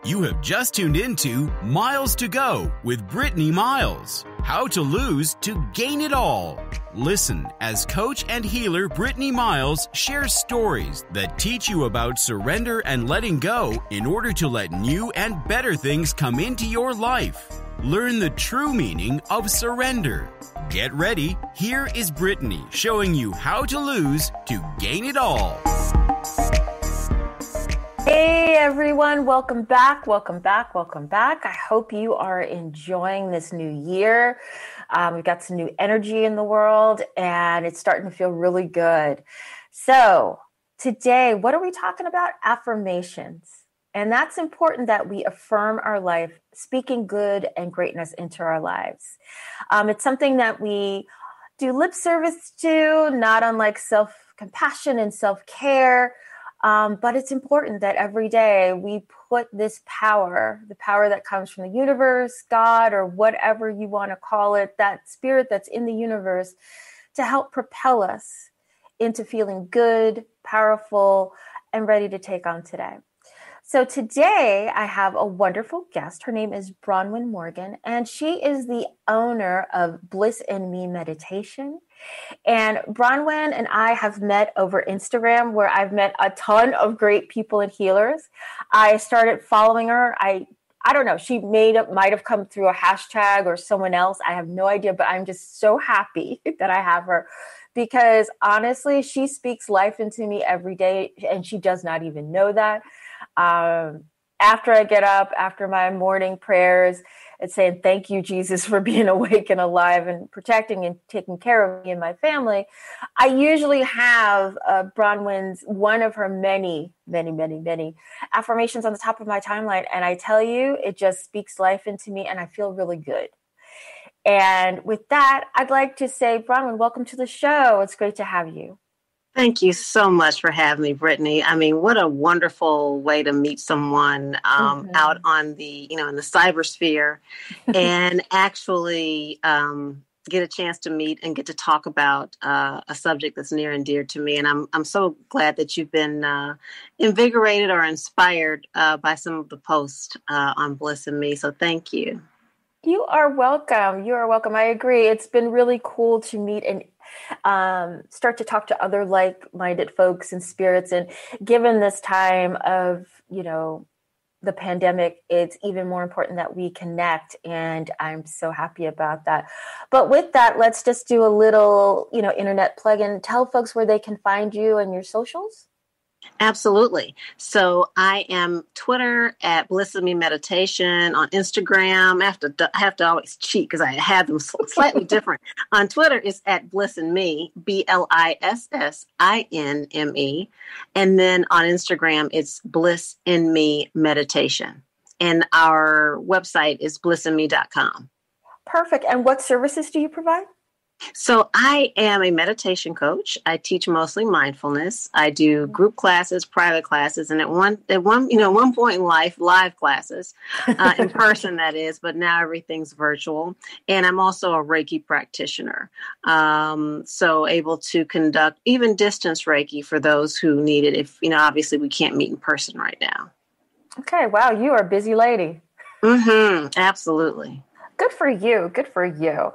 You have just tuned into Miles to Go with Brittany Miles. How to lose to gain it all. Listen as coach and healer Brittany Miles shares stories that teach you about surrender and letting go in order to let new and better things come into your life. Learn the true meaning of surrender. Get ready. Here is Brittany showing you how to lose to gain it all. Hey everyone, welcome back. I hope you are enjoying this new year. We've got some new energy in the world and it's starting to feel really good. So today, what are we talking about? Affirmations. And that's important that we affirm our life, speaking good and greatness into our lives. It's something that we do lip service to, not unlike self-compassion and self-care. But it's important that every day we put this power, the power that comes from the universe, God, or whatever you want to call it, that spirit that's in the universe, to help propel us into feeling good, powerful, and ready to take on today. So today I have a wonderful guest. Her name is Bronwyn Morgan, and she is the owner of Bliss in Me Meditation. And Bronwyn and I have met over Instagram, where I've met a ton of great people and healers. I started following her. I don't know. She might have come through a hashtag or someone else. I have no idea, but I'm just so happy that I have her because honestly, she speaks life into me every day and she does not even know that. After I get up, after my morning prayers, and saying, thank you, Jesus, for being awake and alive and protecting and taking care of me and my family, I usually have Bronwyn's, one of her many affirmations on the top of my timeline. And I tell you, it just speaks life into me and I feel really good. And with that, I'd like to say, Bronwyn, welcome to the show. It's great to have you. Thank you so much for having me, Brittany. I mean, what a wonderful way to meet someone out on the, in the cybersphere and actually get a chance to meet and get to talk about a subject that's near and dear to me. And I'm so glad that you've been invigorated or inspired by some of the posts on Bliss in Me. So thank you. You are welcome. I agree. It's been really cool to meet and start to talk to other like-minded folks and spirits. And given this time of, the pandemic, it's even more important that we connect. And I'm so happy about that. But with that, let's just do a little, internet plug and tell folks where they can find you and your socials. Absolutely. So I am Twitter at Bliss in Me Meditation, on Instagram. I have to always cheat because I have them slightly different. On Twitter, it's at Bliss in Me, BLISSINME. And then on Instagram, it's Bliss in Me Meditation. And our website is blissinme.com. Perfect. And what services do you provide? So I am a meditation coach. I teach mostly mindfulness. I do group classes, private classes, and at one point in life, live classes in person, that is, but now everything's virtual. And I'm also a Reiki practitioner. So able to conduct even distance Reiki for those who need it. If, obviously we can't meet in person right now. Okay. Wow. You are a busy lady. Absolutely. Good for you.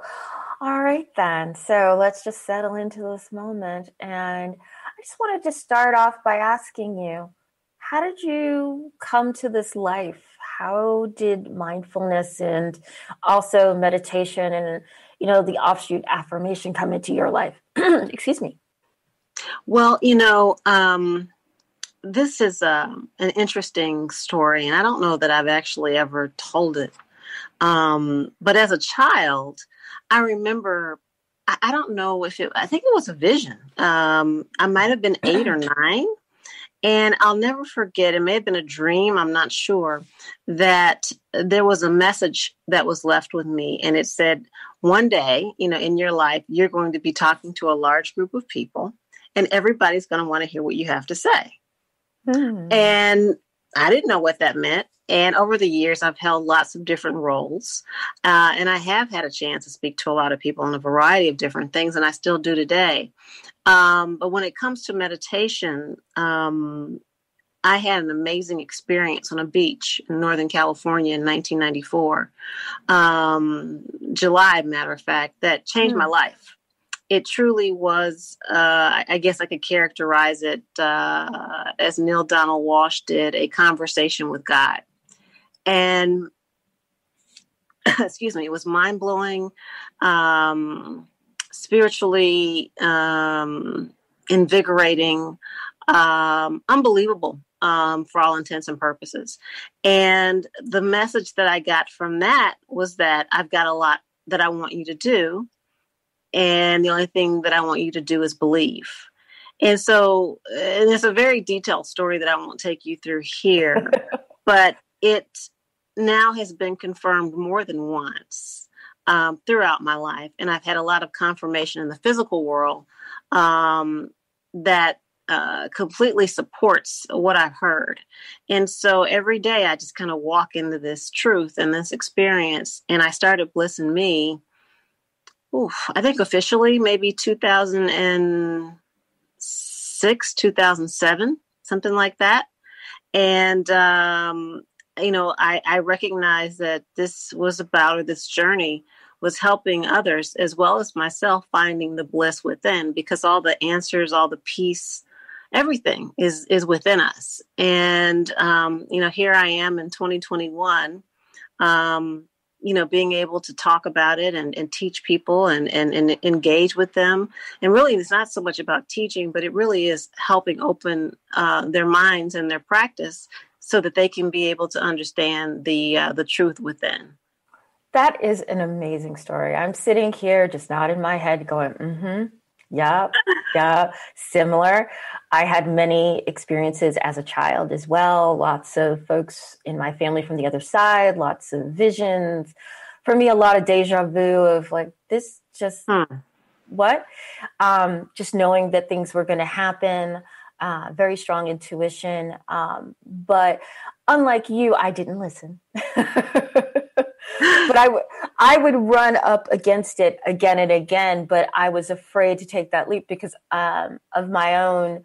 All right, then. So let's just settle into this moment. And I just wanted to start off by asking you, how did you come to this life? How did mindfulness and also meditation and, the offshoot affirmation come into your life? Excuse me. Well, this is an interesting story, and I don't know that I've actually ever told it. But as a child, I remember, I don't know I think it was a vision. I might have been 8 or 9. And I'll never forget, it may have been a dream, I'm not sure, that there was a message that was left with me. And it said, one day, in your life, you're going to be talking to a large group of people and everybody's going to want to hear what you have to say. And I didn't know what that meant. And over the years, I've held lots of different roles. And I have had a chance to speak to a lot of people on a variety of different things, and I still do today. But when it comes to meditation, I I had an amazing experience on a beach in Northern California in 1994, July, matter of fact, that changed my life. It truly was, I guess I could characterize it as Neil Donald Walsh did, a conversation with God. And, excuse me, it was mind-blowing, spiritually invigorating, unbelievable for all intents and purposes. And the message that I got from that was that I've got a lot that I want you to do. And the only thing that I want you to do is believe. And so, and it's a very detailed story that I won't take you through here, but it now has been confirmed more than once throughout my life. And I've had a lot of confirmation in the physical world that completely supports what I've heard. And so every day I just kind of walk into this truth and this experience. And I started Bliss in Me, I think officially maybe 2006, 2007, something like that. And, I recognize that this was about, or this journey was helping others as well as myself finding the bliss within, because all the answers, all the peace, everything is within us. And, here I am in 2021, being able to talk about it and teach people and engage with them. And really, it's not so much about teaching, but it really is helping open their minds and their practice so that they can be able to understand the truth within. That is an amazing story. I'm sitting here just nodding my head going, yeah, similar. I had many experiences as a child as well. Lots of folks in my family from the other side, lots of visions. For me, a lot of deja vu of like, this just, what? Just knowing that things were going to happen, very strong intuition. But unlike you, I didn't listen. But I would run up against it again and again, but I was afraid to take that leap because of my own,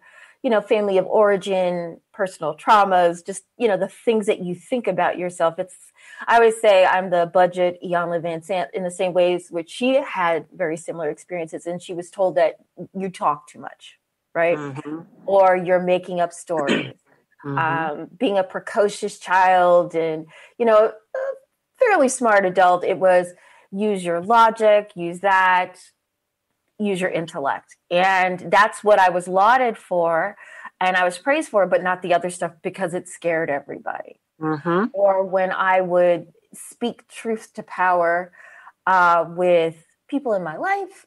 family of origin, personal traumas, just, the things that you think about yourself. I always say I'm the budget Iyanla Vanzant in the same ways, which she had very similar experiences. And she was told that you talk too much, right? Mm-hmm. Or you're making up stories. Mm-hmm. Being a precocious child and, fairly smart adult, it was use your logic, use your intellect. And that's what I was lauded for and I was praised for, but not the other stuff because it scared everybody. Mm-hmm. Or when I would speak truth to power with people in my life,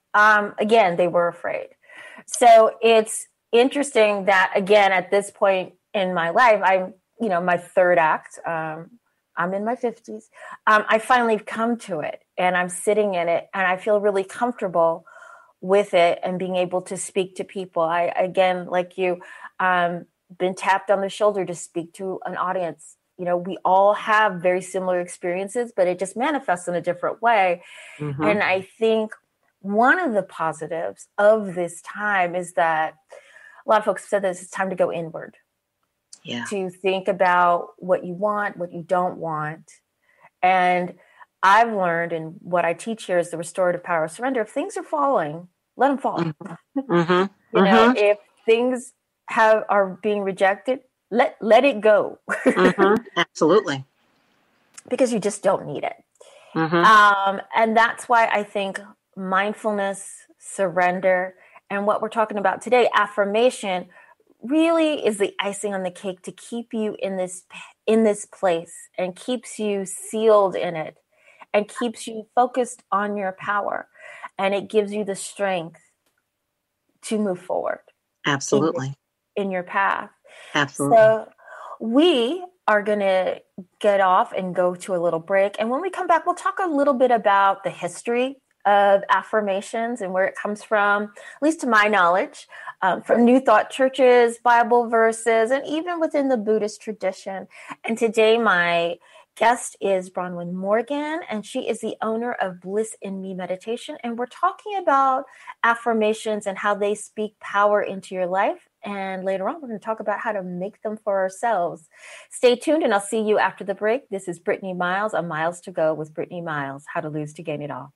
again, they were afraid. So it's interesting that, again, at this point in my life, I'm, my third act, I'm in my 50s. I finally come to it and I'm sitting in it and I feel really comfortable with it and being able to speak to people. I, again, like you, been tapped on the shoulder to speak to an audience. We all have very similar experiences, but it just manifests in a different way. Mm-hmm. And I think one of the positives of this time is that a lot of folks said this, it's time to go inward. Yeah. To think about what you want, what you don't want. And I've learned, and what I teach here is the restorative power of surrender. If things are falling, let them fall. Mm-hmm. If things are being rejected, let it go. Mm-hmm. Absolutely. Because you just don't need it. Mm-hmm. And that's why I think mindfulness, surrender, and what we're talking about today, affirmation, really is the icing on the cake to keep you in this place and keeps you sealed in it and keeps you focused on your power. And it gives you the strength to move forward. Absolutely. In your path. Absolutely. So we are going to get off and go to a little break. And when we come back, we'll talk a little bit about the history of affirmations and where it comes from, at least to my knowledge, from New Thought churches, Bible verses, and even within the Buddhist tradition. And today my guest is Bronwyn Morgan, and she is the owner of Bliss in Me Meditation. And we're talking about affirmations and how they speak power into your life And later on, we're going to talk about how to make them for ourselves. Stay tuned, and I'll see you after the break. This is Brittany Miles on Miles to Go with Brittany Miles, How to Lose to Gain It All.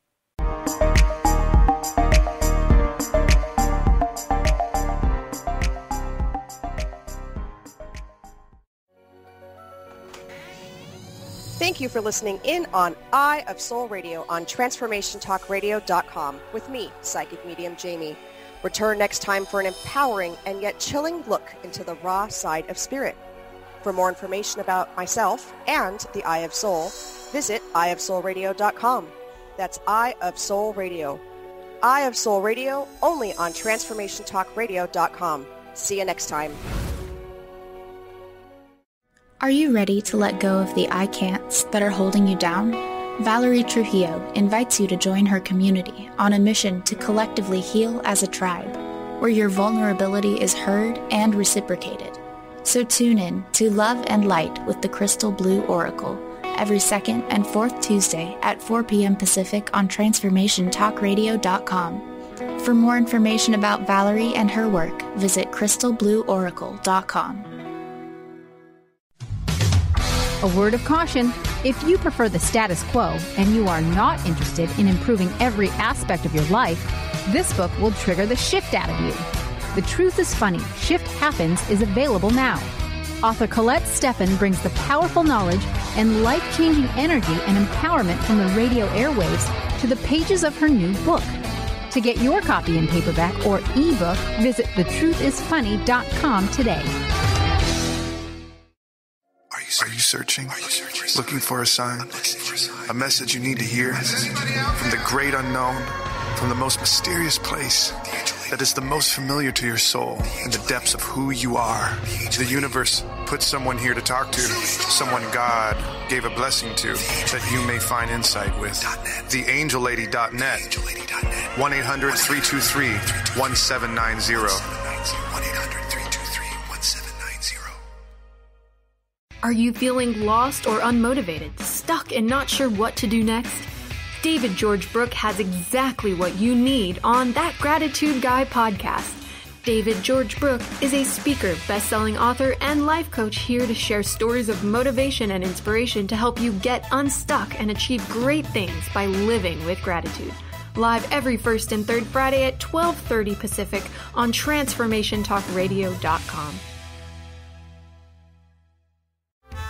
Thank you for listening in on Eye of Soul Radio on TransformationTalkRadio.com with me, Psychic Medium Jamie. Return next time for an empowering and yet chilling look into the raw side of spirit. For more information about myself and the Eye of Soul, visit eyeofsoulradio.com. That's Eye of Soul Radio. Eye of Soul Radio only on TransformationTalkRadio.com. See you next time. Are you ready to let go of the I can'ts that are holding you down? Valerie Trujillo invites you to join her community on a mission to collectively heal as a tribe, where your vulnerability is heard and reciprocated. So tune in to Love and Light with the Crystal Blue Oracle every second and fourth Tuesday at 4 p.m. Pacific on TransformationTalkRadio.com. For more information about Valerie and her work, visit crystalblueoracle.com. A word of caution: if you prefer the status quo and you are not interested in improving every aspect of your life, this book will trigger the shift out of you. The Truth is Funny, Shift Happens is available now. Author Colette Steffen brings the powerful knowledge and life-changing energy and empowerment from the radio airwaves to the pages of her new book. To get your copy in paperback or ebook, visit thetruthisfunny.com today. Are you searching? Looking for a sign? A message you need to hear? From the great unknown? From the most mysterious place that is the most familiar to your soul in the depths of who you are? The universe put someone here to talk to, someone God gave a blessing to, that you may find insight with. TheAngelLady.net. 1-800-323-1790. Are you feeling lost or unmotivated, stuck and not sure what to do next? David George Brooke has exactly what you need on That Gratitude Guy podcast. David George Brooke is a speaker, best-selling author, and life coach here to share stories of motivation and inspiration to help you get unstuck and achieve great things by living with gratitude. Live every first and third Friday at 12:30 Pacific on TransformationTalkRadio.com.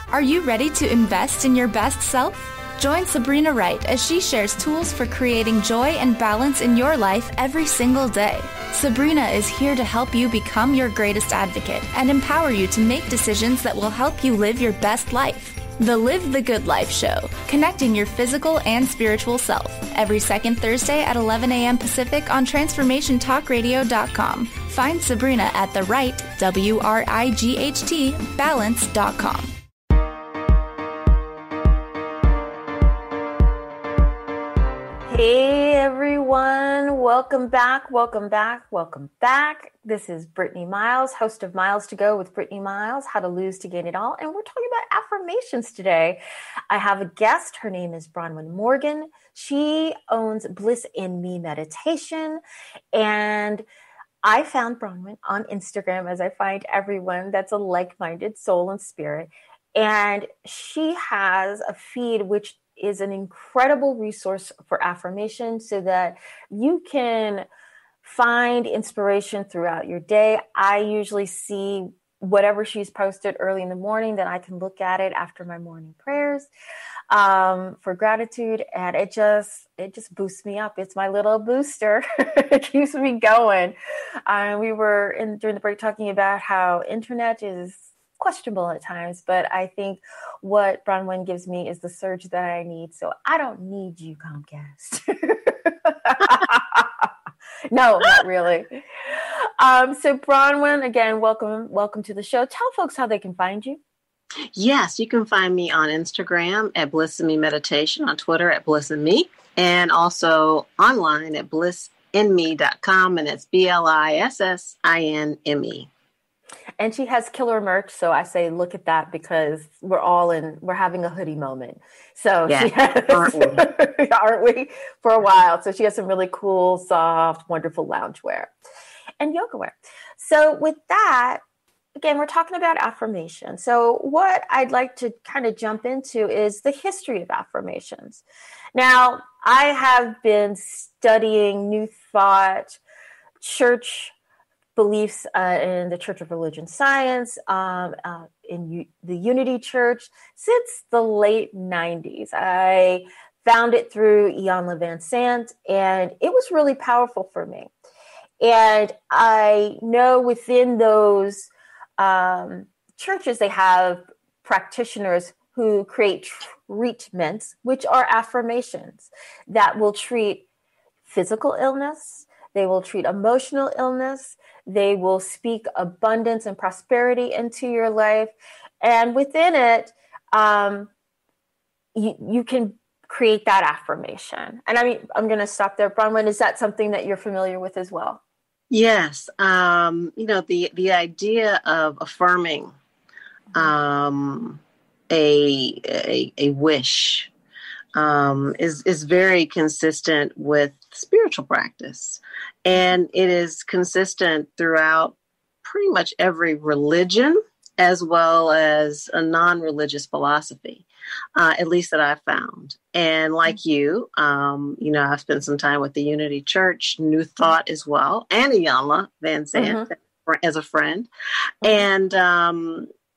Are you ready to invest in your best self? Join Sabrina Wright as she shares tools for creating joy and balance in your life every single day. Sabrina is here to help you become your greatest advocate and empower you to make decisions that will help you live your best life. The Live the Good Life Show, connecting your physical and spiritual self, every second Thursday at 11 a.m. Pacific on TransformationTalkRadio.com. Find Sabrina at the right, WRIGHT, balance.com. Hey everyone, welcome back, welcome back, welcome back. This is Brittany Miles, host of Miles to Go with Brittany Miles, How to Lose to Gain It All. And we're talking about affirmations today. I have a guest. Her name is Bronwyn Morgan. She owns Bliss in Me Meditation. And I found Bronwyn on Instagram, as I find everyone that's a like-minded soul and spirit. And she has a feed which is an incredible resource for affirmation so that you can find inspiration throughout your day. I usually see whatever she's posted early in the morning, then I can look at it after my morning prayers for gratitude. And it just boosts me up. It's my little booster. It keeps me going. We were during the break talking about how internet is questionable at times, but I think what Bronwyn gives me is the surge that I need. So I don't need you, Comcast. No, not really. So Bronwyn, again, welcome to the show. Tell folks how they can find you. Yes, you can find me on Instagram at Bliss in Me Meditation, on Twitter at Bliss in Me, and also online at blissinme.com, and it's BLISSINME. And she has killer merch, so I say look at that because we're having a hoodie moment. So yeah, she has, aren't we? For a while. So she has some really cool, soft, wonderful loungewear and yoga wear. So with that, again, we're talking about affirmation. So what I'd like to kind of jump into is the history of affirmations. Now, I have been studying New Thought, church beliefs in the Church of Religion Science, in the Unity Church since the late 90s. I found it through Iyanla Vanzant, and it was really powerful for me. And I know within those churches, they have practitioners who create treatments, which are affirmations that will treat physical illness. They will treat emotional illness. They will speak abundance and prosperity into your life. And within it, you can create that affirmation. And I mean, I'm going to stop there. Bronwyn, is that something that you're familiar with as well? Yes. The idea of affirming a wish is very consistent with spiritual practice. And it is consistent throughout pretty much every religion, as well as a non-religious philosophy, at least that I've found. And like you, I've spent some time with the Unity Church, New Thought as well, and Iyanla Vanzant as a friend. And,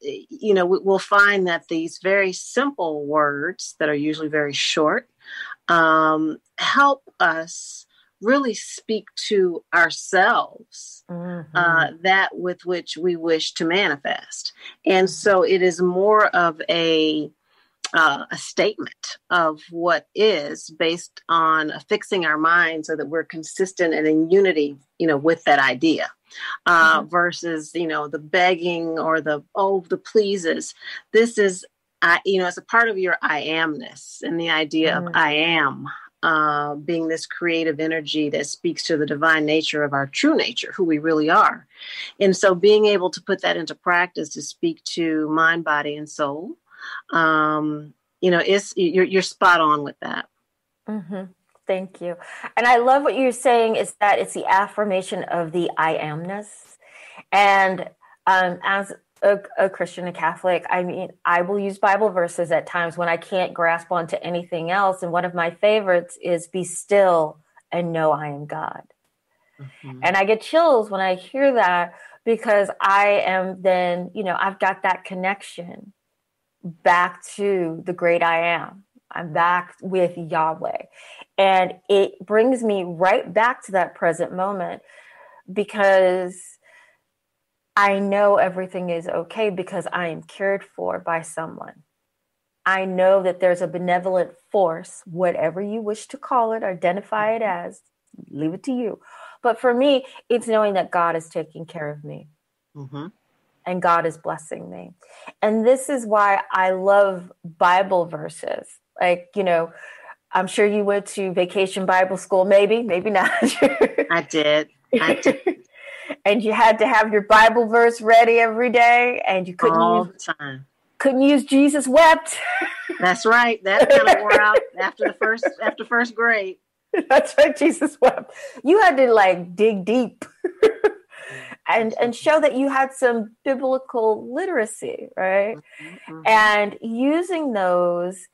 we'll find that these very simple words that are usually very short help us really speak to ourselves, that with which we wish to manifest. And so it is more of a statement of what is based on fixing our mind so that we're consistent and in unity, with that idea, versus, the begging or the pleases. This is, it's a part of your I amness and the idea of I am. Being this creative energy that speaks to the divine nature of our true nature, who we really are. And so being able to put that into practice to speak to mind, body, and soul, you're spot on with that. Mm-hmm. Thank you. And I love what you're saying is that it's the affirmation of the I amness. And as a Christian, a Catholic, I mean, I will use Bible verses at times when I can't grasp onto anything else. And one of my favorites is be still and know I am God. Mm-hmm. And I get chills when I hear that because I am then, I've got that connection back to the great I am. I'm back with Yahweh. And it brings me right back to that present moment because I know everything is okay because I am cared for by someone. I know that there's a benevolent force, whatever you wish to call it, identify it as, leave it to you. But for me, it's knowing that God is taking care of me. Mm-hmm. And God is blessing me. And this is why I love Bible verses. Like, I'm sure you went to Vacation Bible School, maybe not. I did. And you had to have your Bible verse ready every day, and you couldn't all the time. Couldn't use Jesus wept. That's right. That kind of wore out after first grade. That's right. Jesus wept. You had to dig deep and show that you had some biblical literacy, right? Mm-hmm. And using those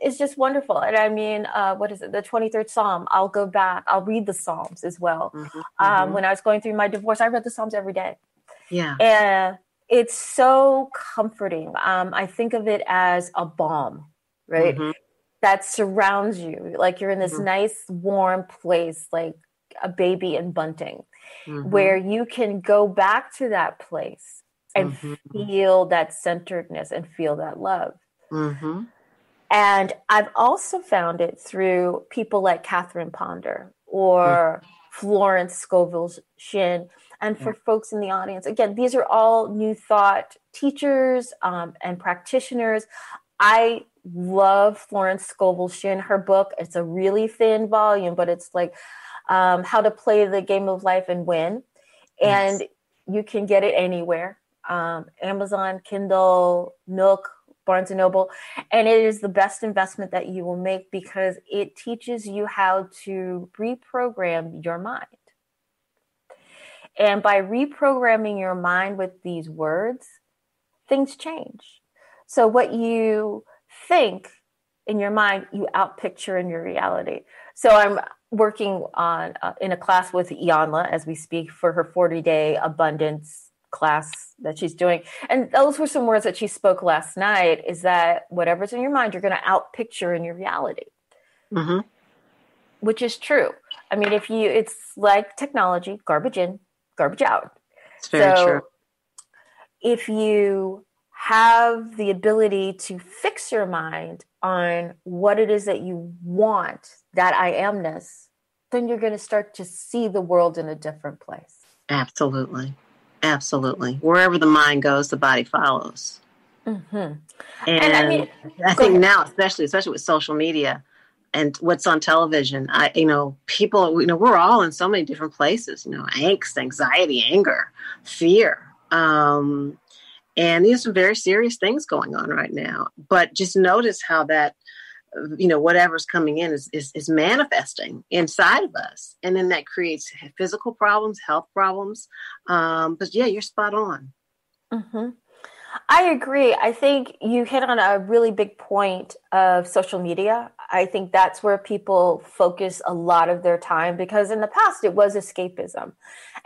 is just wonderful. And I mean, what is it? The 23rd Psalm. I'll go back. I'll read the Psalms as well. Mm-hmm. When I was going through my divorce, I read the Psalms every day. Yeah. And it's so comforting. I think of it as a balm, right? Mm-hmm. That surrounds you. Like you're in this nice, warm place, like a baby in Bunting, where you can go back to that place and feel that centeredness and feel that love. Mm-hmm. And I've also found it through people like Catherine Ponder or Florence Scovel Shinn. And for folks in the audience, again, these are all New Thought teachers and practitioners. I love Florence Scovel Shinn, her book. It's a really thin volume, but it's like how to play the game of life and win. And you can get it anywhere. Amazon, Kindle, Nook, Barnes & Noble. And it is the best investment that you will make because it teaches you how to reprogram your mind. And by reprogramming your mind with these words, things change. So what you think in your mind, you outpicture in your reality. So I'm working on in a class with Iyanla as we speak for her 40-day abundance class that she's doing. And those were some words that she spoke last night, is that whatever's in your mind, you're going to outpicture in your reality, which is true. I mean, it's like technology, garbage in, garbage out. It's very true. If you have the ability to fix your mind on what it is that you want, that I amness, then you're going to start to see the world in a different place. Absolutely. Absolutely. Wherever the mind goes, the body follows. Mm-hmm. And I mean, I think now, especially with social media and what's on television, people, we're all in so many different places, angst, anxiety, anger, fear. And these are very serious things going on right now. But just notice how that, whatever's coming in is manifesting inside of us. And then that creates physical problems, health problems. But yeah, you're spot on. Mm-hmm. I agree. I think you hit on a really big point of social media. I think that's where people focus a lot of their time, because in the past it was escapism.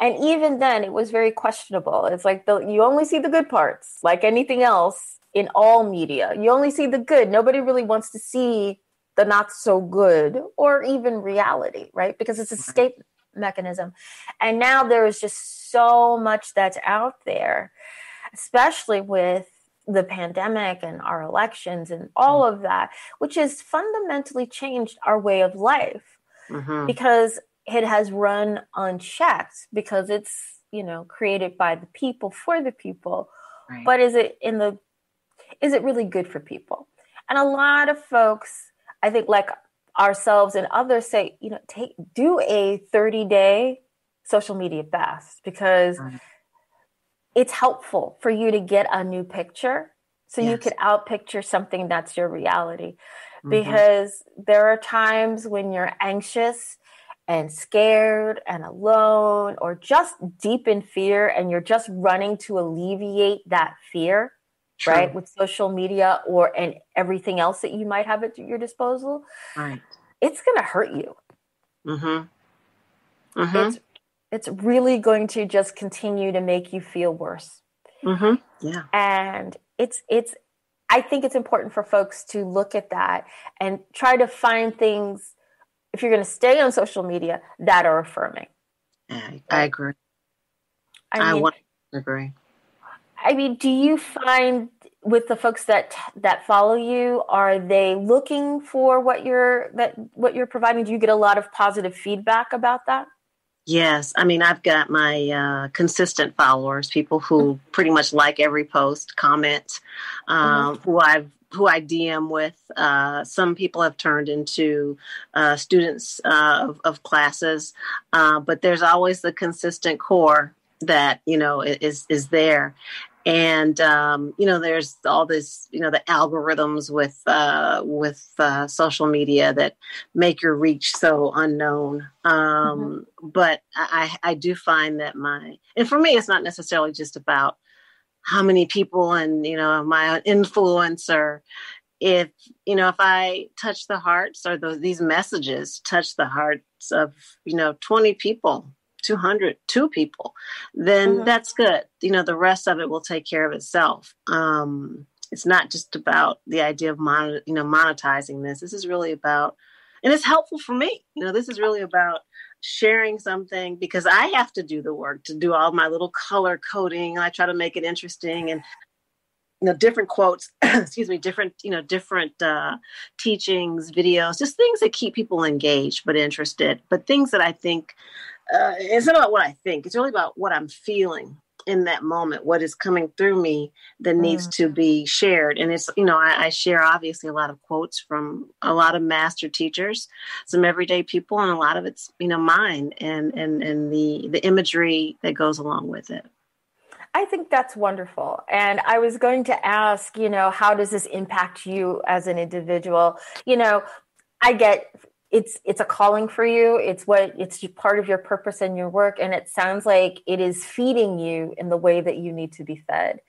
And even then it was very questionable. It's like you only see the good parts, like anything else in all media. You only see the good. Nobody really wants to see the not so good or even reality, right? Because it's an escape mechanism. And now there is just so much that's out there, especially with the pandemic and our elections and all of that, which has fundamentally changed our way of life, because it has run unchecked, because it's, created by the people for the people. Right. But is it really good for people? And a lot of folks, I think, like ourselves and others, say, do a 30-day social media fast, because it's helpful for you to get a new picture, so you could outpicture something that's your reality. Because there are times when you're anxious and scared and alone, or just deep in fear, and you're just running to alleviate that fear, right? With social media and everything else that you might have at your disposal. Right. It's going to hurt you. It's really going to just continue to make you feel worse. Yeah. And I think it's important for folks to look at that and try to find things, if you're going to stay on social media, that are affirming. I agree. I want to agree. I mean, do you find with the folks that follow you, are they looking for what you're providing? Do you get a lot of positive feedback about that? Yes. I mean, I've got my consistent followers, people who pretty much like every post, comment, who I DM with. Some people have turned into students of classes, but there's always the consistent core that, is there. And, there's all this, the algorithms with social media that make your reach so unknown. But I do find that and for me, it's not necessarily just about how many people and, my influencer. If I touch the hearts, or these messages touch the hearts of, 20 people, 202 people, then that's good. The rest of it will take care of itself. It's not just about the idea of monetizing this. This is really about, and it's helpful for me. This is really about sharing something, because I have to do the work to do all my little color coding. I try to make it interesting, and different quotes, different teachings, videos, just things that keep people engaged but interested. But things that I think, it's not about what I think. It's really about what I'm feeling in that moment, what is coming through me that needs to be shared. And it's, I share obviously a lot of quotes from a lot of master teachers, some everyday people, and a lot of it's, mine and the imagery that goes along with it. I think that's wonderful. And I was going to ask, how does this impact you as an individual? I get it's a calling for you. It's part of your purpose and your work. And it sounds like it is feeding you in the way that you need to be fed.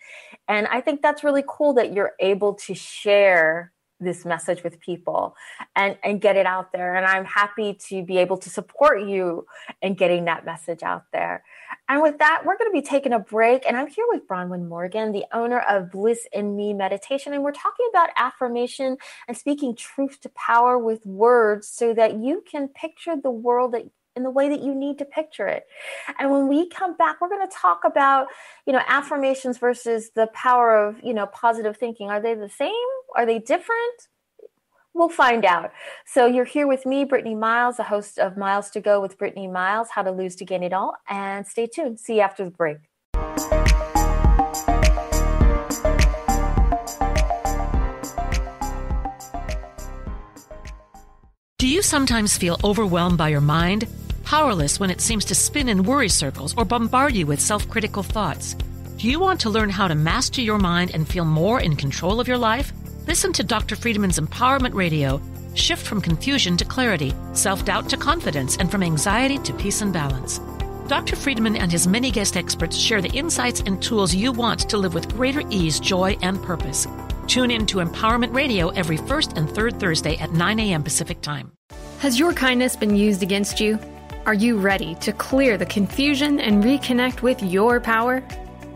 And I think that's really cool that you're able to share this message with people and get it out there. And I'm happy to be able to support you in getting that message out there. And with that, we're going to be taking a break. And I'm here with Bronwyn Morgan, the owner of Bliss in Me Meditation. And we're talking about affirmation and speaking truth to power with words so that you can picture the world in the way that you need to picture it. And when we come back, we're going to talk about, affirmations versus the power of, positive thinking. Are they the same? Are they different? We'll find out. So you're here with me, Brittany Miles, the host of Miles to Go with Brittany Miles, How to Lose to Gain It All. And stay tuned. See you after the break. Do you sometimes feel overwhelmed by your mind? Powerless when it seems to spin in worry circles or bombard you with self-critical thoughts? Do you want to learn how to master your mind and feel more in control of your life? Listen to Dr. Friedman's Empowerment Radio. Shift from confusion to clarity, self-doubt to confidence, and from anxiety to peace and balance. Dr. Friedman and his many guest experts share the insights and tools you want to live with greater ease, joy, and purpose. Tune in to Empowerment Radio every first and third Thursday at 9 a.m. Pacific Time. Has your kindness been used against you? Are you ready to clear the confusion and reconnect with your power?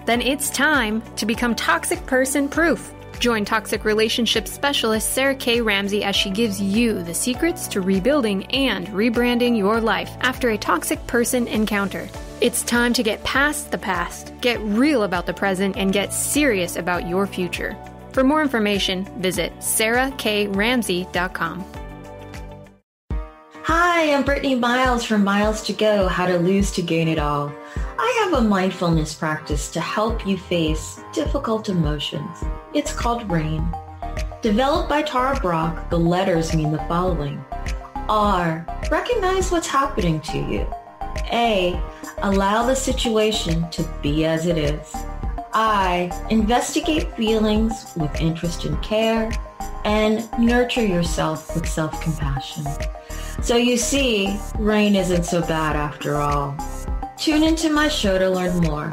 Then it's time to become toxic person proof. Join toxic relationship specialist Sarah K. Ramsey as she gives you the secrets to rebuilding and rebranding your life after a toxic person encounter. It's time to get past the past, get real about the present, and get serious about your future. For more information, visit sarahkramsey.com. Hi, I'm Brittany Miles from Miles to Go, How to Lose to Gain It All. I have a mindfulness practice to help you face difficult emotions. It's called RAIN. Developed by Tara Brach, the letters mean the following. R, recognize what's happening to you. A, allow the situation to be as it is. I, investigate feelings with interest and care, and nurture yourself with self-compassion. So you see, RAIN isn't so bad after all. Tune into my show to learn more.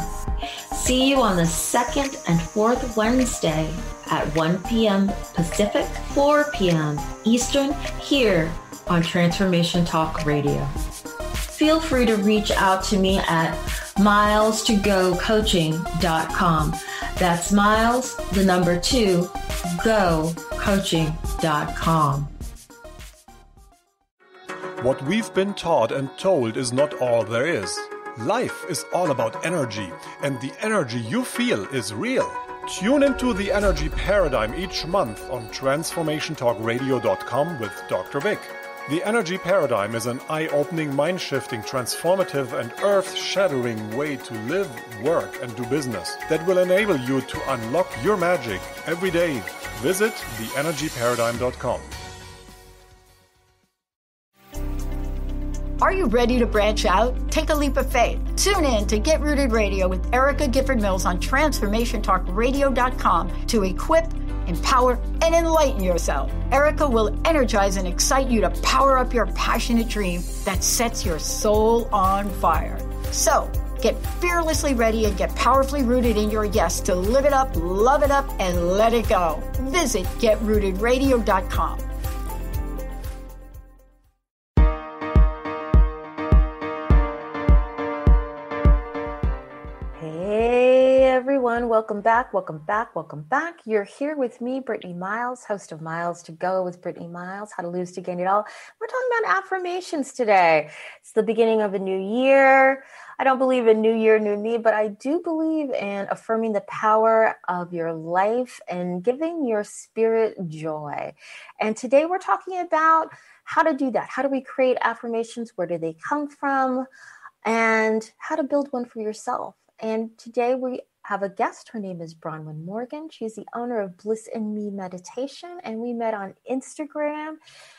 See you on the second and fourth Wednesday at 1 p.m. Pacific, 4 p.m. Eastern, here on Transformation Talk Radio. Feel free to reach out to me at miles2gocoaching.com. That's miles, the number 2, gocoaching.com. What we've been taught and told is not all there is. Life is all about energy, and the energy you feel is real. Tune into the Energy Paradigm each month on TransformationTalkRadio.com with Dr. Vic. The Energy Paradigm is an eye-opening, mind-shifting, transformative, and earth-shattering way to live, work, and do business that will enable you to unlock your magic every day. Visit theenergyparadigm.com. Are you ready to branch out? Take a leap of faith. Tune in to Get Rooted Radio with Erica Gifford Mills on TransformationTalkRadio.com to equip, empower, and enlighten yourself. Erica will energize and excite you to power up your passionate dream that sets your soul on fire. So, get fearlessly ready and get powerfully rooted in your yes to live it up, love it up, and let it go. Visit GetRootedRadio.com. Everyone, welcome back. You're here with me, Brittany Miles, host of Miles to Go with Brittany Miles, How to Lose to Gain It All. We're talking about affirmations today. It's the beginning of a new year. I don't believe in new year, new me, but I do believe in affirming the power of your life and giving your spirit joy. And today we're talking about how to do that. How do we create affirmations? Where do they come from? And how to build one for yourself. And today we have a guest. Her name is Bronwyn Morgan. She's the owner of Bliss in Me Meditation, and we met on Instagram.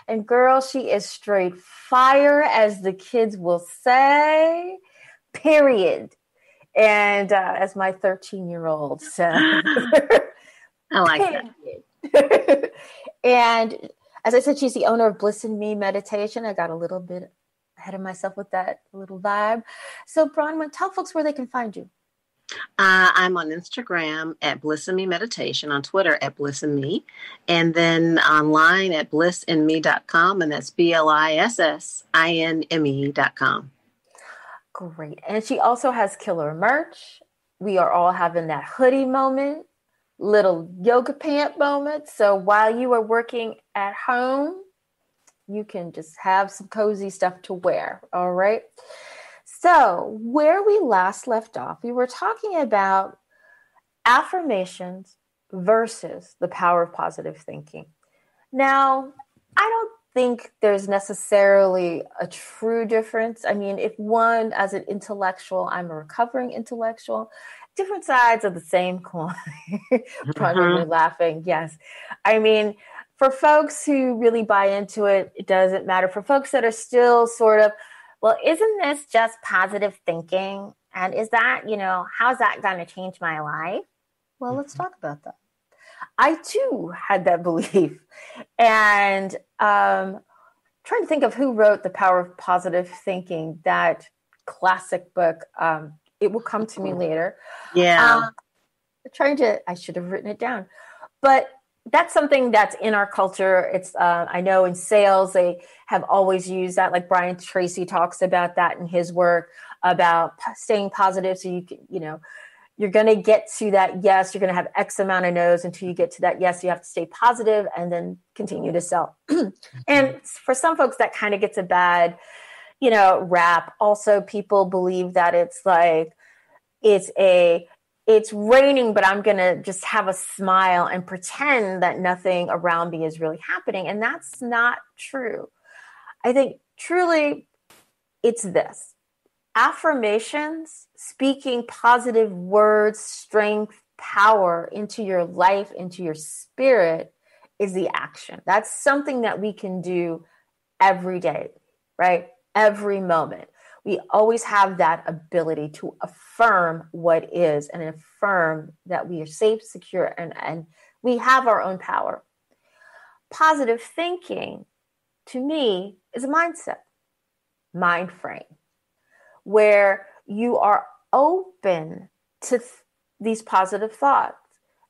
And girl, she is straight fire, as the kids will say, period. And as my 13-year-old said. I like that. And As I said, she's the owner of Bliss in Me Meditation. I got a little bit ahead of myself with that little vibe. So Bronwyn, tell folks where they can find you. I'm on Instagram at Bliss in Me Meditation, on Twitter at Bliss in Me, and then online at blissinme.com, and that's BLISSINME.com. Great. And she also has killer merch. We are all having that hoodie moment, little yoga pant moment. So while you are working at home, you can just have some cozy stuff to wear. All right. So where we last left off, we were talking about affirmations versus the power of positive thinking. Now, I don't think there's necessarily a true difference. I mean, if one, as an intellectual, I'm a recovering intellectual, different sides of the same coin. Probably you're laughing. Yes. I mean, for folks who really buy into it, it doesn't matter. For folks that are still sort of, well, isn't this just positive thinking? And is that, how's that going to change my life? Well, let's talk about that. I too had that belief. And trying to think of who wrote The Power of Positive Thinking, that classic book. It will come to me later. Yeah. I should have written it down. But that's something that's in our culture. It's, I know in sales, they have always used that. Like Brian Tracy talks about that in his work about staying positive. So you can, you're going to get to that yes. You're going to have X amount of no's until you get to that yes. You have to stay positive and then continue to sell. And for some folks, that kind of gets a bad, rap. Also, people believe that it's like, it's raining, but I'm going to just have a smile and pretend that nothing around me is really happening. And that's not true. I think truly it's this. Affirmations, speaking positive words, strength, power into your life, into your spirit is the action. That's something that we can do every day, right? Every moment. We always have that ability to affirm what is and affirm that we are safe, secure, and we have our own power. Positive thinking, to me, is a mindset, mind frame, where you are open to these positive thoughts.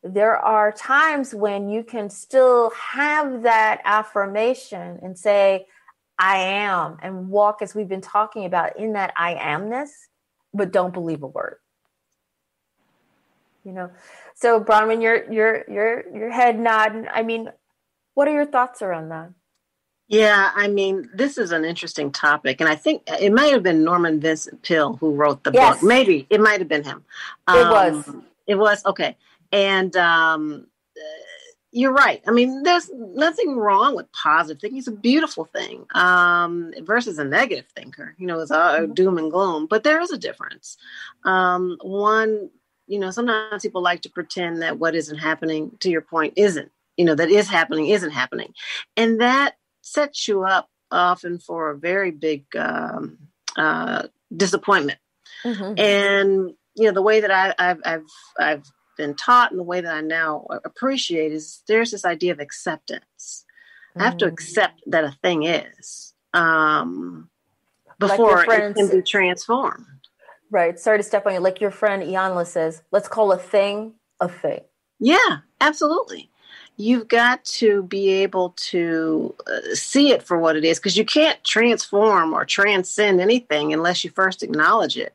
There are times when you can still have that affirmation and say, I am, and walk, as we've been talking about, in that I amness, but don't believe a word. So Bronwyn, your head nodding. I mean, what are your thoughts around that? Yeah, I mean, this is an interesting topic, and I think it might have been Norman Vincent Peale who wrote the book. Maybe it might have been him. It was okay, and you're right. I mean, there's nothing wrong with positive thinking. It's a beautiful thing versus a negative thinker. It's all doom and gloom, but there is a difference. One, sometimes people like to pretend that what isn't happening, to your point, isn't. That is happening isn't happening, and that sets you up often for a very big disappointment. Mm-hmm. And the way that I've been taught, and the way that I now appreciate, is there's this idea of acceptance. I have to accept that a thing is before it can be transformed. Right. Sorry to step on you. Like your friend Iyanla says, let's call a thing a thing. Yeah, absolutely. You've got to be able to see it for what it is, because you can't transform or transcend anything unless you first acknowledge it.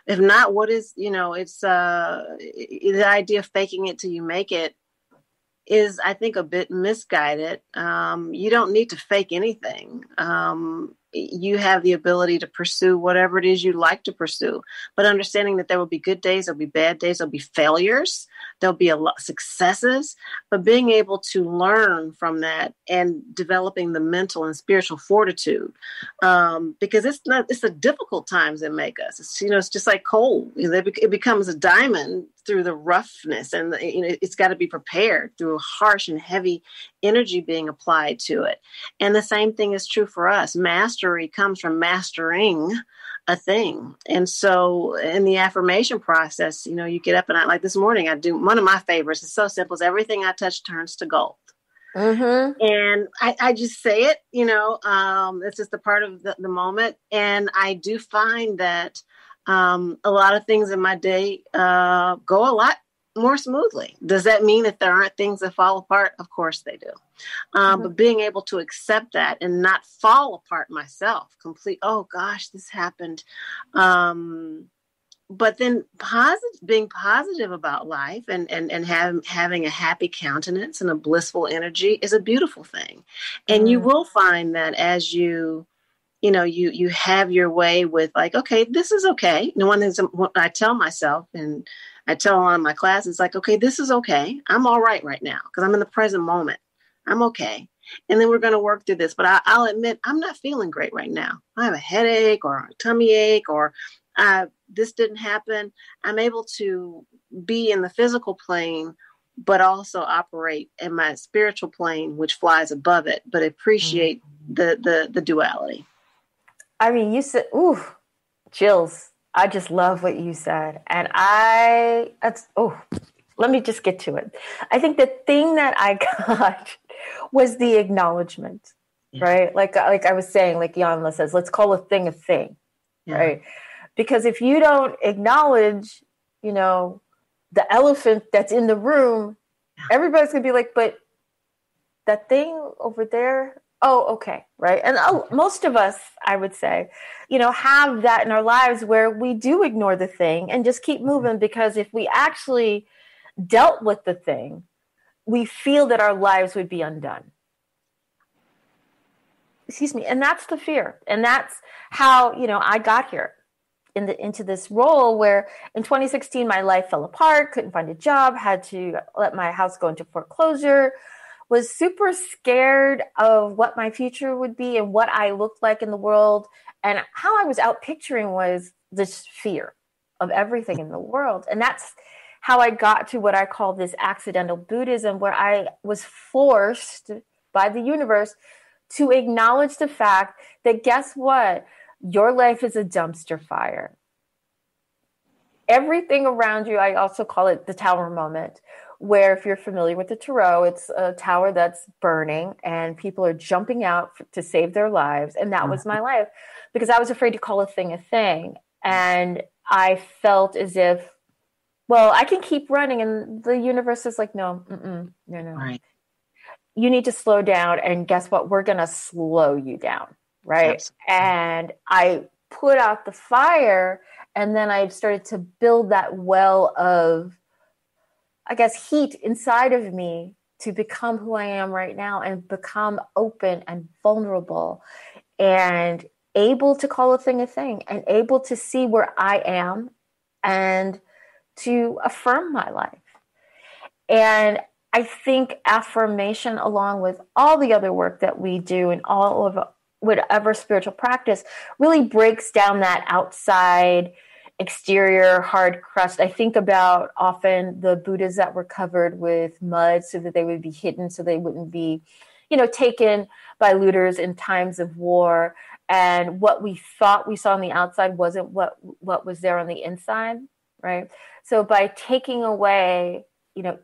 If not, what is, it's the idea of faking it till you make it is, I think, a bit misguided. You don't need to fake anything. You have the ability to pursue whatever it is you like to pursue, but understanding that there will be good days, there'll be bad days, there'll be failures, there'll be a lot of successes, but being able to learn from that and developing the mental and spiritual fortitude, because it's the difficult times that make us. It's just like coal. It becomes a diamond through the roughness, and it's got to be prepared through a harsh and heavy energy being applied to it. And the same thing is true for us. Mastery comes from mastering a thing. And so in the affirmation process, you get up and like this morning, I do one of my favorites. It's so simple. It's everything I touch turns to gold. And I just say it, it's just a part of the moment. And I do find that a lot of things in my day go a lot more smoothly. Does that mean that there aren't things that fall apart? Of course they do. But being able to accept that and not fall apart myself, oh gosh, this happened. But then being positive about life and having a happy countenance and a blissful energy is a beautiful thing. And you will find that as you have your way with like, okay, this is okay. And one is what I tell myself, and I tell a lot of my classes, like, okay, this is okay. I'm all right now because I'm in the present moment. I'm okay. And then we're going to work through this. But I'll admit, I'm not feeling great right now. I have a headache or a tummy ache or this didn't happen. I'm able to be in the physical plane, but also operate in my spiritual plane, which flies above it, but appreciate the duality. I mean, you said, ooh, chills. I just love what you said. And let me just get to it. I think the thing that I got was the acknowledgement, right? Like I was saying, like Iyanla says, let's call a thing, right? Because if you don't acknowledge, the elephant that's in the room, everybody's going to be like, but that thing over there, oh, okay, right? And most of us, I would say, have that in our lives where we do ignore the thing and just keep moving, because if we actually dealt with the thing, we feel that our lives would be undone. Excuse me. And that's the fear. And that's how, I got here into this role where in 2016, my life fell apart, couldn't find a job, had to let my house go into foreclosure, was super scared of what my future would be and what I looked like in the world. And how I was out picturing was this fear of everything in the world. And that's how I got to what I call this accidental Buddhism, where I was forced by the universe to acknowledge the fact that, guess what? Your life is a dumpster fire. Everything around you, I also call it the tower moment, where if you're familiar with the Tarot, it's a tower that's burning and people are jumping out to save their lives. And that was my life, because I was afraid to call a thing. And I felt as if, well, I can keep running. And the universe is like, no. Right. You need to slow down. And guess what? We're going to slow you down. Right. Absolutely. And I put out the fire, and then I started to build that well of, I guess, heat inside of me to become who I am right now and become open and vulnerable and able to call a thing and able to see where I am and to affirm my life. And I think affirmation, along with all the other work that we do and all of whatever spiritual practice, really breaks down that outside exterior hard crust. I think about often the Buddhas that were covered with mud so that they would be hidden, so they wouldn't be, taken by looters in times of war. And what we thought we saw on the outside wasn't what was there on the inside, right? So by taking away,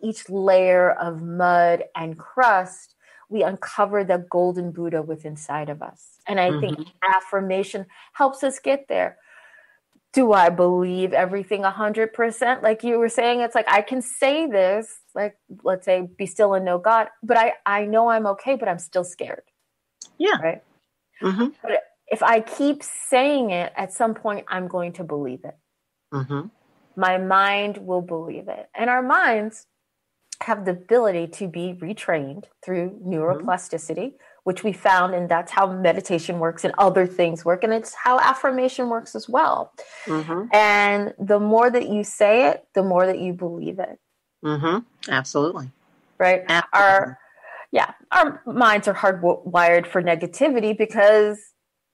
each layer of mud and crust, we uncover the golden Buddha within inside of us. And I think affirmation helps us get there. Do I believe everything 100%? Like you were saying, it's like, I can say this, like, let's say, be still and know God, but I know I'm okay, but I'm still scared. Yeah. Right. Mm-hmm. But if I keep saying it, at some point, I'm going to believe it. Mm-hmm. My mind will believe it. And our minds have the ability to be retrained through neuroplasticity, which we found, and that's how meditation works and other things work. And it's how affirmation works as well. Mm-hmm. And the more that you say it, the more that you believe it. Mm-hmm. Absolutely. Right. Absolutely. Our minds are hardwired for negativity because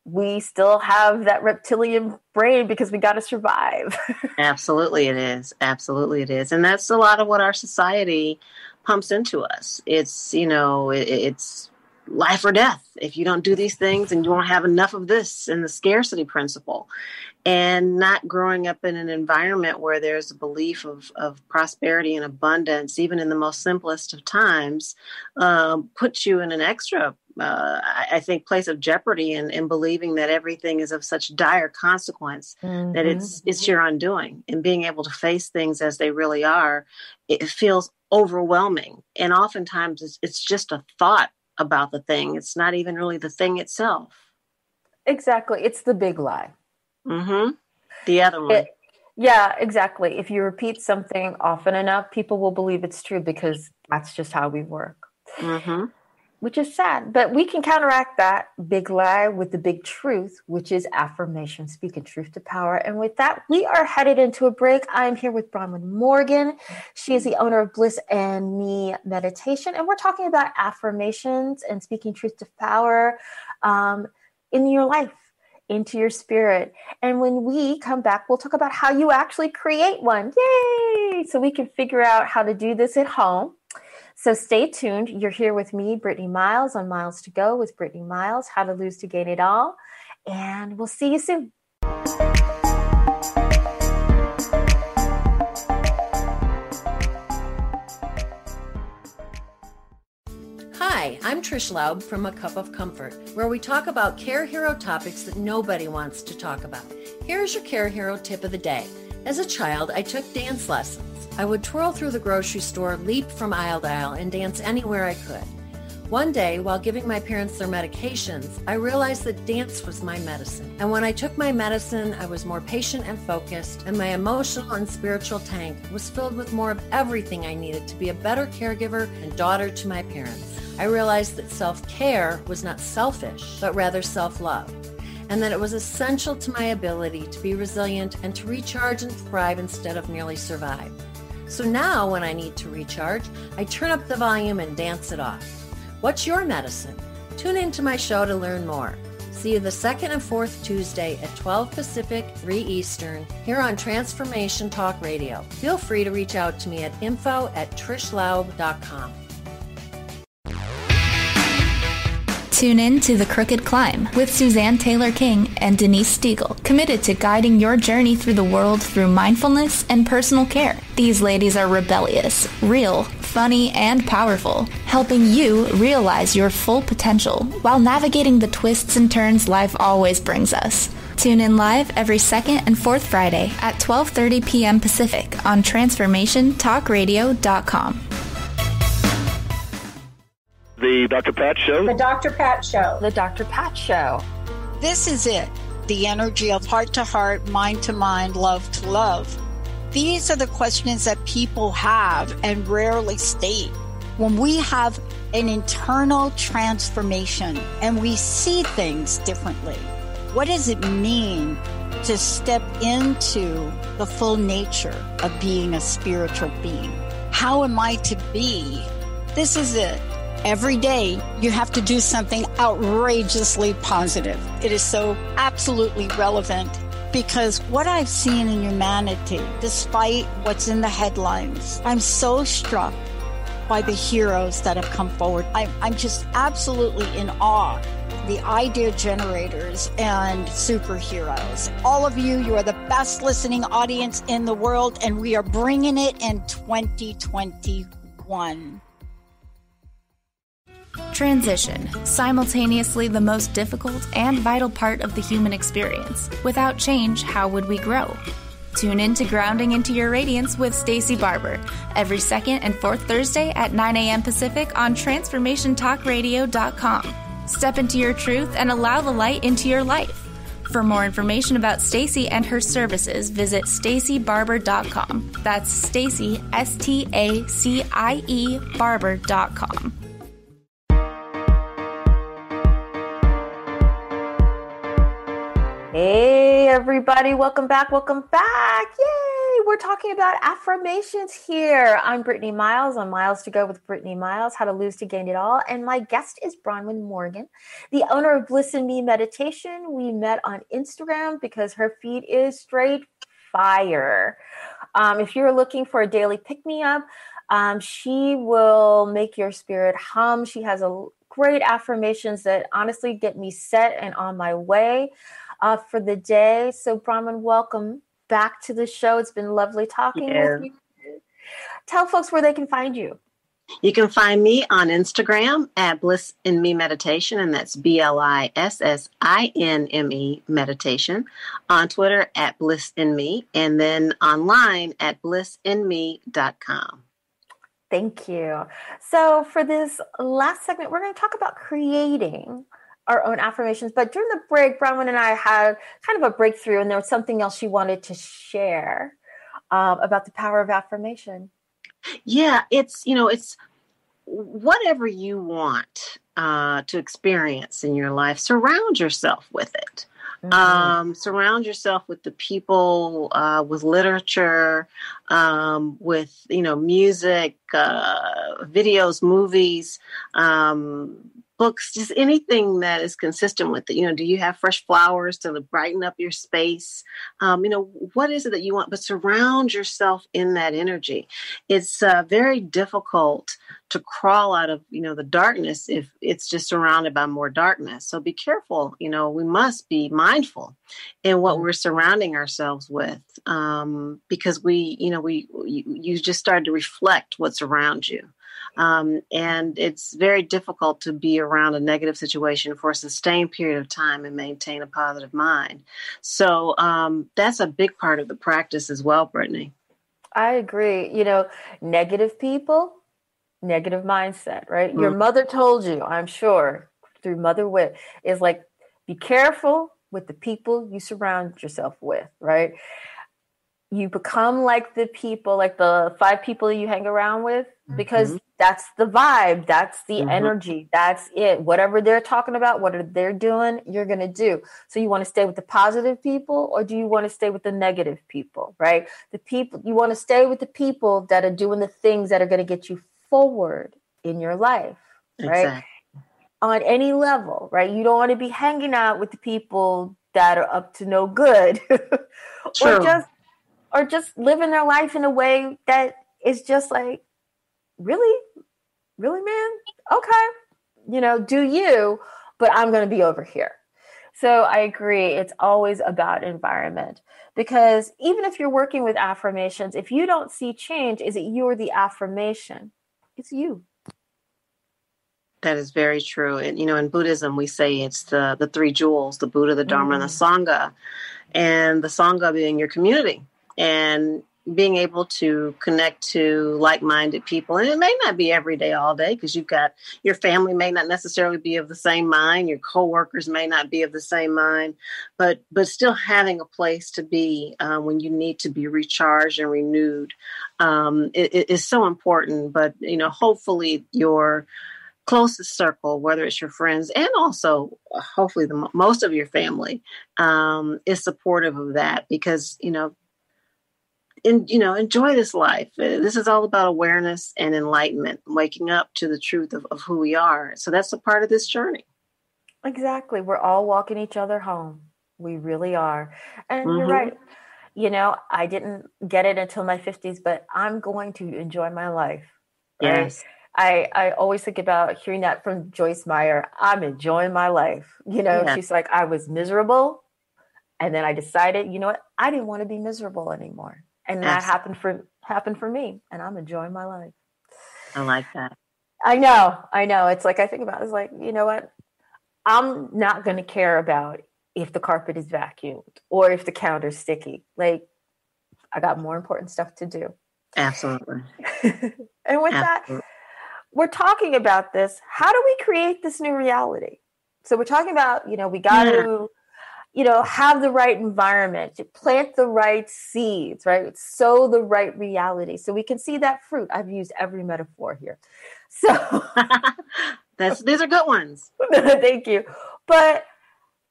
we still have that reptilian brain because we got to survive. Absolutely it is. Absolutely it is. And that's a lot of what our society pumps into us. It's, it's life or death. If you don't do these things, and you won't have enough of this, and the scarcity principle. and not growing up in an environment where there's a belief of prosperity and abundance, even in the most simplest of times, puts you in an extra, I think, place of jeopardy in believing that everything is of such dire consequence that it's your undoing. And being able to face things as they really are, it feels overwhelming. And oftentimes it's just a thought about the thing. It's not even really the thing itself. Exactly. It's the big lie. The other one. Yeah, exactly. If you repeat something often enough, people will believe it's true because that's just how we work. Which is sad. But we can counteract that big lie with the big truth, which is affirmation, speaking truth to power. And with that, we are headed into a break. I'm here with Bronwyn Morgan. She is the owner of Bliss and Me Meditation. And we're talking about affirmations and speaking truth to power in your life, into your spirit. And when we come back, we'll talk about how you actually create one. Yay! So we can figure out how to do this at home. So stay tuned. You're here with me, Brittany Miles, on Miles to Go with Brittany Miles, How to Lose to Gain It All. And we'll see you soon. Hi, I'm Trish Laub from A Cup of Comfort, where we talk about Care Hero topics that nobody wants to talk about. Here's your Care Hero tip of the day. As a child, I took dance lessons. I would twirl through the grocery store, leap from aisle to aisle, and dance anywhere I could. One day, while giving my parents their medications, I realized that dance was my medicine. And when I took my medicine, I was more patient and focused, and my emotional and spiritual tank was filled with more of everything I needed to be a better caregiver and daughter to my parents. I realized that self-care was not selfish, but rather self-love, and that it was essential to my ability to be resilient and to recharge and thrive instead of merely survive. So now when I need to recharge, I turn up the volume and dance it off. What's your medicine? Tune into my show to learn more. See you the second and fourth Tuesday at 12 Pacific, 3 Eastern, here on Transformation Talk Radio. Feel free to reach out to me at info@trishlaub.com. Tune in to The Crooked Climb with Suzanne Taylor King and Denise Stiegel, committed to guiding your journey through the world through mindfulness and personal care. These ladies are rebellious, real, funny, and powerful, helping you realize your full potential while navigating the twists and turns life always brings us. Tune in live every second and fourth Friday at 12:30 p.m. Pacific on TransformationTalkRadio.com. The Dr. Pat Show. The Dr. Pat Show. The Dr. Pat Show. This is it. The energy of heart to heart, mind to mind, love to love. These are the questions that people have and rarely state. When we have an internal transformation and we see things differently, what does it mean to step into the full nature of being a spiritual being? How am I to be? This is it. Every day, you have to do something outrageously positive. It is so absolutely relevant because what I've seen in humanity, despite what's in the headlines, I'm so struck by the heroes that have come forward. I'm just absolutely in awe. The idea generators and superheroes. All of you, you are the best listening audience in the world, and we are bringing it in 2021. Transition, simultaneously the most difficult and vital part of the human experience. Without change, how would we grow? Tune in to Grounding into Your Radiance with Stacey Barber every second and fourth Thursday at 9 a.m. Pacific on TransformationTalkRadio.com. Step into your truth and allow the light into your life. For more information about Stacey and her services, visit StaceyBarber.com. That's Stacey, STACIE, Barber.com. Hey, everybody. Welcome back. Welcome back. Yay. We're talking about affirmations here. I'm Brittany Miles on Miles to Go with Brittany Miles, How to Lose to Gain It All. And my guest is Bronwyn Morgan, the owner of Bliss and Me Meditation. We met on Instagram because her feed is straight fire. If you're looking for a daily pick-me-up, she will make your spirit hum. She has a great affirmations that honestly get me set and on my way for the day. So Brahman, welcome back to the show. It's been lovely talking with you. Tell folks where they can find you. You can find me on Instagram at Bliss in Me Meditation, and that's BLISSINME Meditation. On Twitter at Bliss in Me, and then online at blissinme.com. Thank you. So for this last segment, we're going to talk about creating our own affirmations. But during the break, Brahman and I had kind of a breakthrough, and there was something else she wanted to share about the power of affirmation. Yeah, it's whatever you want to experience in your life, surround yourself with it. Mm-hmm. Surround yourself with the people, with literature, with, music, videos, movies, books, just anything that is consistent with it. Do you have fresh flowers to brighten up your space? What is it that you want? But surround yourself in that energy. It's very difficult to crawl out of, the darkness if it's just surrounded by more darkness. So be careful. We must be mindful in what we're surrounding ourselves with, because you just start to reflect what's around you. And it's very difficult to be around a negative situation for a sustained period of time and maintain a positive mind. So that's a big part of the practice as well, Brittany. I agree. Negative people, negative mindset, right? Mm-hmm. Your mother told you, I'm sure, through mother wit, is like, be careful with the people you surround yourself with, right? You become like the people, like the 5 people you hang around with, because that's the vibe, that's the energy, that's it. Whatever they're talking about, whatever they're doing, you're going to do. So you want to stay with the positive people, or do you want to stay with the negative people, right? You want to stay with the people that are doing the things that are going to get you forward in your life, right? Exactly. On any level, right? You don't want to be hanging out with the people that are up to no good or just living their life in a way that is just like, really, man? Okay. Do you, but I'm going to be over here. So I agree. It's always about environment, because even if you're working with affirmations, if you don't see change, is it you're the affirmation? It's you. That is very true. And, in Buddhism, we say it's the 3 jewels, the Buddha, the Dharma, and the Sangha. And the Sangha being your community, and being able to connect to like-minded people. And it may not be every day, all day, because your family may not necessarily be of the same mind. Your coworkers may not be of the same mind, but still having a place to be when you need to be recharged and renewed it is so important. But, hopefully your closest circle, whether it's your friends and also hopefully most of your family, is supportive of that, because, enjoy this life. This is all about awareness and enlightenment, waking up to the truth of who we are. So that's a part of this journey. Exactly. We're all walking each other home. We really are. And you're right. I didn't get it until my 50s, but I'm going to enjoy my life. Right? Yes. I always think about hearing that from Joyce Meyer. I'm enjoying my life. She's like, I was miserable. And then I decided, I didn't want to be miserable anymore. And that happened for me, and I'm enjoying my life. I like that. I know. It's like, I think about it, it's like, you know what? I'm not going to care about if the carpet is vacuumed or if the counter's sticky. Like, I got more important stuff to do. Absolutely. And with that, we're talking about this. How do we create this new reality? So we're talking about, we got to, have the right environment, to plant the right seeds, right? Sow the right reality so we can see that fruit. I've used every metaphor here. So these are good ones. Thank you. But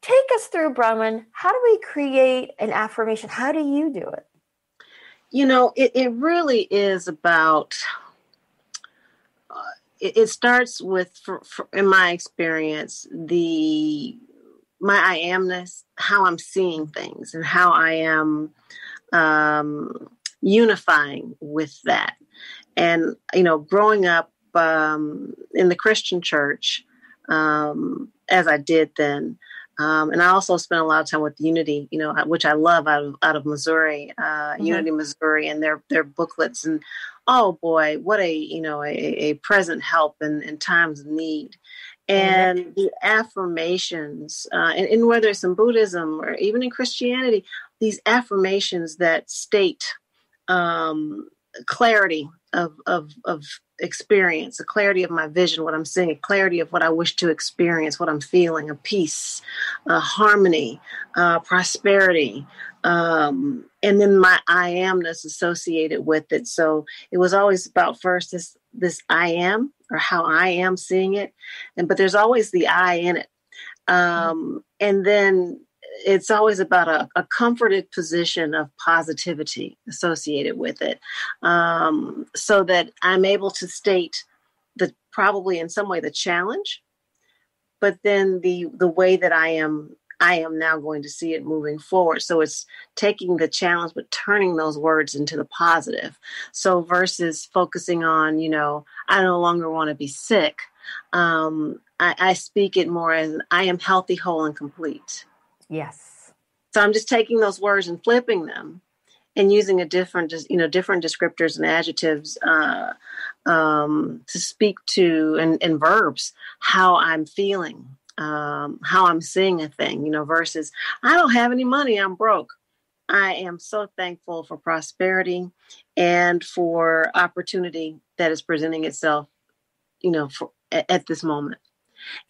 take us through, Brahman. How do we create an affirmation? How do you do it? It really is about, it starts with, in my experience, my I amness, how I'm seeing things and how I am unifying with that. And, growing up in the Christian church, as I did then. And I also spent a lot of time with Unity, which I love out of Missouri, Unity, Missouri, and their booklets. And oh boy, what a present help in times of need. And the affirmations, and whether it's in Buddhism or even in Christianity, these affirmations that state clarity of experience, a clarity of my vision, what I'm seeing, a clarity of what I wish to experience, what I'm feeling, a peace, harmony, prosperity, and then my I amness associated with it. So it was always about first this I am, or how I am seeing it, but there's always the I in it, and then it's always about a comforted position of positivity associated with it, so that I'm able to state probably in some way the challenge, but then the way that I am now going to see it moving forward. So it's taking the challenge, but turning those words into the positive. So versus focusing on, I no longer want to be sick, I speak it more as I am healthy, whole, and complete. Yes. So I'm just taking those words and flipping them and using different descriptors and adjectives to speak to, and verbs, how I'm feeling, how I'm seeing a thing, versus I don't have any money, I'm broke. I am so thankful for prosperity and for opportunity that is presenting itself, at this moment.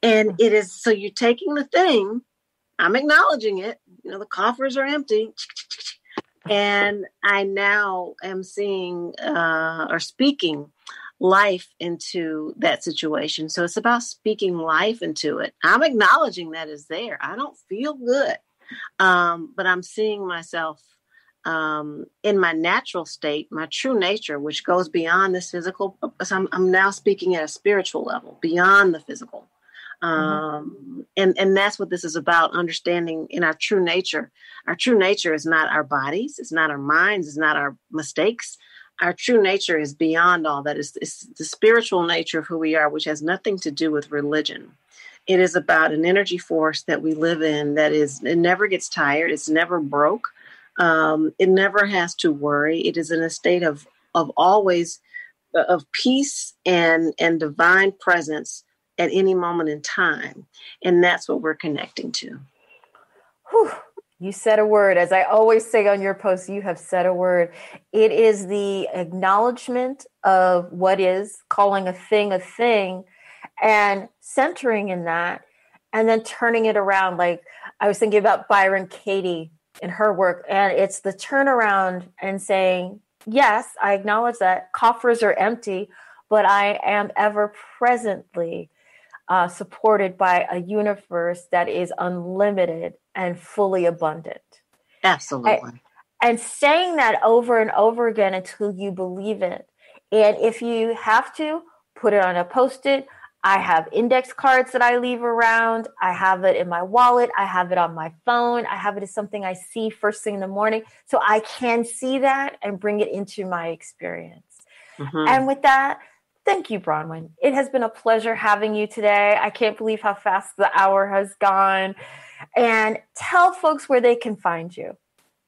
And it is, so you're taking the thing, I'm acknowledging it, the coffers are empty, and I now am seeing or speaking life into that situation. So it's about speaking life into it. I'm acknowledging that it's there. I don't feel good, but I'm seeing myself in my natural state, my true nature, which goes beyond this physical. So I'm now speaking at a spiritual level, beyond the physical. And that's what this is about, understanding in our true nature. Our true nature is not our bodies. It's not our minds. It's not our mistakes. Our true nature is beyond all that. It's the spiritual nature of who we are, which has nothing to do with religion. It is about an energy force that we live in it never gets tired. It's never broke. It never has to worry. It is in a state of always of peace and divine presence at any moment in time. And that's what we're connecting to. Whew. You said a word. As I always say on your posts, you have said a word. It is the acknowledgement of what is, calling a thing, and centering in that, and then turning it around. Like I was thinking about Byron Katie in her work, and it's the turnaround and saying, yes, I acknowledge that coffers are empty, but I am ever presently supported by a universe that is unlimited and fully abundant. Absolutely. And saying that over and over again until you believe it. And if you have to, put it on a Post-it. I have index cards that I leave around. I have it in my wallet. I have it on my phone. I have it as something I see first thing in the morning. So I can see that and bring it into my experience. And with that, thank you, Bronwyn. It has been a pleasure having you today. I can't believe how fast the hour has gone. And tell folks where they can find you.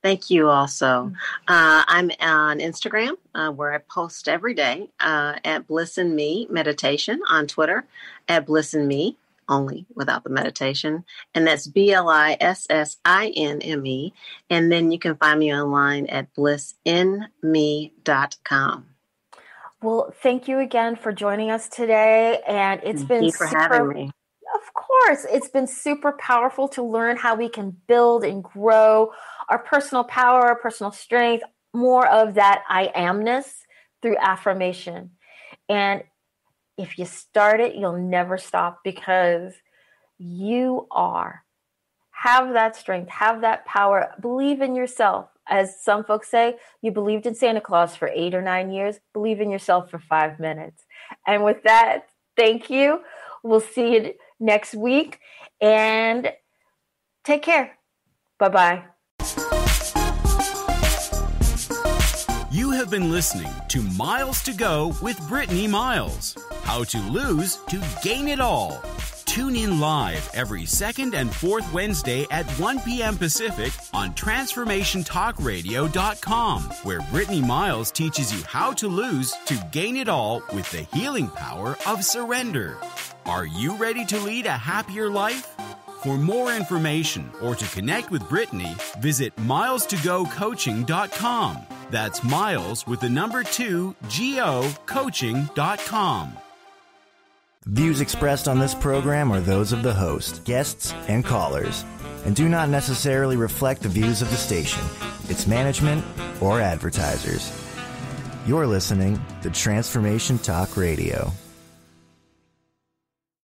Thank you also. I'm on Instagram where I post every day at Bliss and Me Meditation, on Twitter at Bliss and Me, only without the meditation. And that's BLISSINME. And then you can find me online at blissinme.com. Well, thank you again for joining us today. And it's been Thank you for having me. Of course, it's been super powerful to learn how we can build and grow our personal power, our personal strength, more of that I amness through affirmation. And if you start it, you'll never stop, because you have that strength, have that power, believe in yourself. As some folks say, you believed in Santa Claus for 8 or 9 years, believe in yourself for 5 minutes. And with that, thank you. We'll see you next week, and take care. Bye-bye. You have been listening to Miles to Go with Brittany Miles. How to lose to gain it all. Tune in live every second and fourth Wednesday at 1 p.m. Pacific on TransformationTalkRadio.com, where Brittany Miles teaches you how to lose to gain it all with the healing power of surrender. Are you ready to lead a happier life? For more information or to connect with Brittany, visit miles2gocoaching.com. That's Miles with the number 2, GO, Views expressed on this program are those of the host, guests, and callers, and do not necessarily reflect the views of the station, its management, or advertisers. You're listening to Transformation Talk Radio.